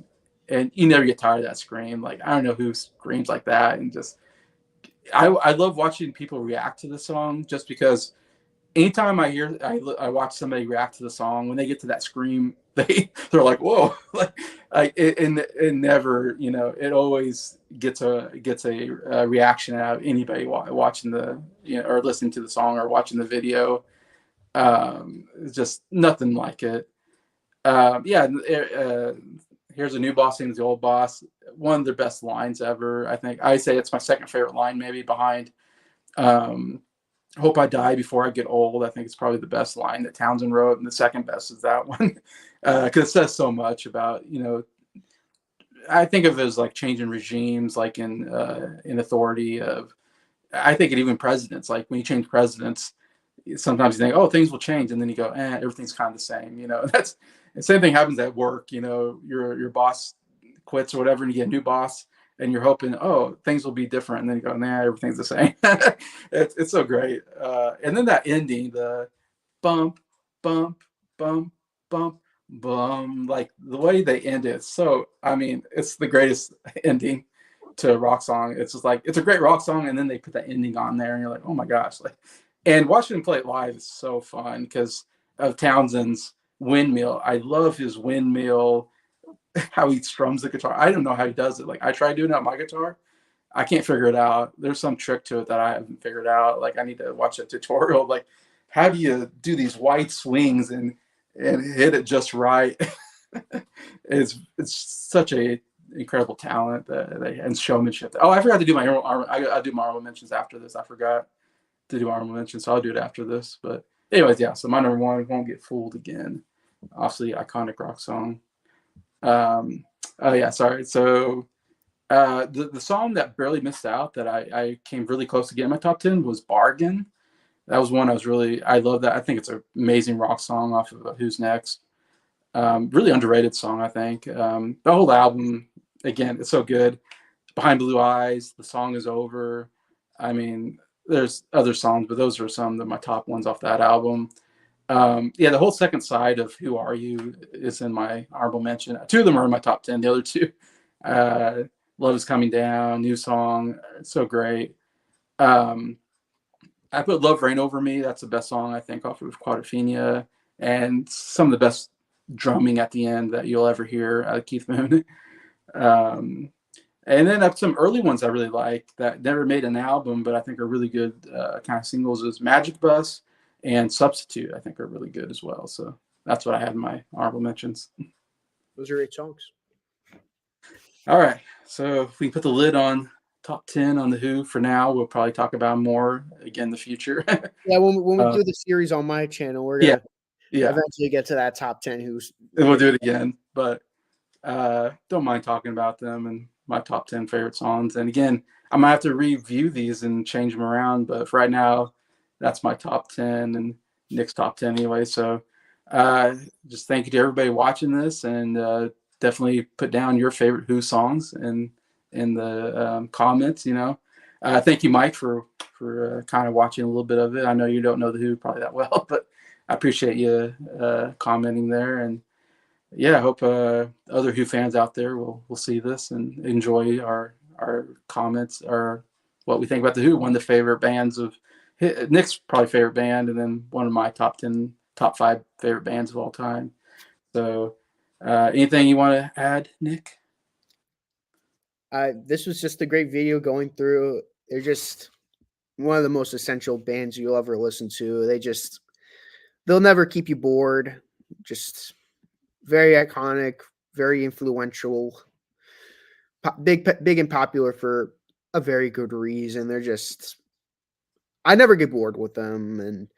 and you never get tired of that scream. Like I don't know who screams like that, and just I love watching people react to the song just because anytime I watch somebody react to the song when they get to that scream they're like whoa like it never it always gets a reaction out of anybody watching the or listening to the song or watching the video. It's just nothing like it. Yeah. Here's a new boss named the old boss, one of their best lines ever. I think I say it's my second favorite line maybe behind um Hope I Die Before I Get Old. I think it's probably the best line that Townsend wrote, and the second best is that one because it says so much about I think of it as like changing regimes, like in authority of. I think it even presidents, like when you change presidents, sometimes you think, oh, things will change, and then you go, everything's kind of the same. That's the same thing happens at work. Your boss quits or whatever, and you get a new boss, and you're hoping, oh, things will be different, and then you go, nah, everything's the same. It's so great. And then that ending, the bump, bump, bump, bump, bum, like the way they end it. So, I mean, it's the greatest ending to a rock song. It's just like it's a great rock song, and then they put that ending on there, and you're like, oh my gosh, like. And watching him play it live is so fun because of Townsend's windmill. I love his windmill, how he strums the guitar. I don't know how he does it. Like I tried doing it on my guitar. I can't figure it out. There's some trick to it that I haven't figured out. Like I need to watch a tutorial. Like how do you do these wide swings and hit it just right? it's such a incredible talent and showmanship. Oh, I forgot to do my I do my honorable mentions after this. I forgot to do honorable mentions, so I'll do it after this. But anyways, yeah. So my number one, Won't Get Fooled Again. Obviously, iconic rock song. Oh yeah, sorry. So the song that barely missed out that I came really close to getting my top 10 was Bargain. That was one I love that. I think it's an amazing rock song off of Who's Next. Really underrated song, I think. The whole album, again, it's so good. Behind Blue Eyes, The Song Is Over. I mean, there's other songs, but those are some of my top ones off that album. Yeah, the whole second side of Who Are You is in my honorable mention. Two of them are in my top 10. The other two, Love Is Coming Down, new song, so great. I put Love Reign Over Me. That's the best song, I think, off of Quadrophenia. And some of the best drumming at the end that you'll ever hear out of Keith Moon. And then I have some early ones I really like that never made an album, but I think are really good kind of singles is Magic Bus and Substitute, I think are really good as well. So that's what I had in my honorable mentions. Those are great songs. All right. So if we put the lid on top 10 on the Who for now, we'll probably talk about more again in the future. Yeah, when we do the series on my channel, we're gonna Yeah, eventually get to that top 10 who's and we'll do it again. But don't mind talking about them and my top 10 favorite songs. And again, I'm gonna have to review these and change them around. But for right now, that's my top 10 and Nick's top 10 anyway. So just thank you to everybody watching this, and definitely put down your favorite Who songs in the comments. Thank you, Mike, for kind of watching a little bit of it. I know you don't know the Who probably that well, but I appreciate you commenting there. And yeah, I hope other Who fans out there will see this and enjoy our comments or what we think about the Who. One of the favorite bands of Nick's probably favorite band, and then one of my top 10, top 5 favorite bands of all time. So, anything you want to add, Nick? This was just a great video going through. They're just one of the most essential bands you'll ever listen to. They'll never keep you bored. Just very iconic, very influential, big and popular for a very good reason. I never get bored with them, and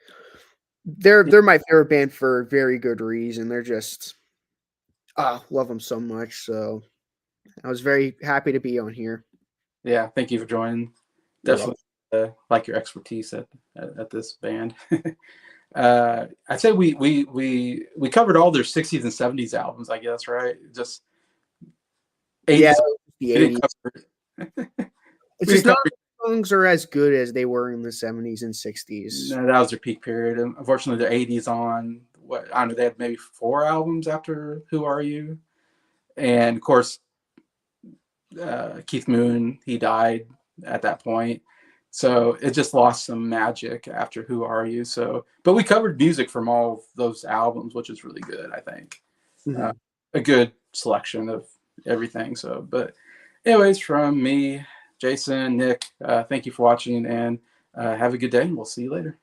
they're my favorite band for a very good reason. Love them so much. So I was very happy to be on here. Yeah, thank you for joining. You're Definitely like your expertise at this band. I'd say we covered all their 60s and 70s albums, I guess, right? Just 80s. Yeah, We the didn't 80s. cover- It's we just didn't not cover- songs are as good as they were in the 70s and 60s. No, that was their peak period. And unfortunately, the 80s on what I don't know, they had maybe 4 albums after Who Are You? And of course, Keith Moon, he died at that point. So it just lost some magic after Who Are You? So, but we covered music from all of those albums, which is really good, I think. Mhm. A good selection of everything. So, but anyways, from me, Jason, Nick, thank you for watching, and have a good day, and we'll see you later.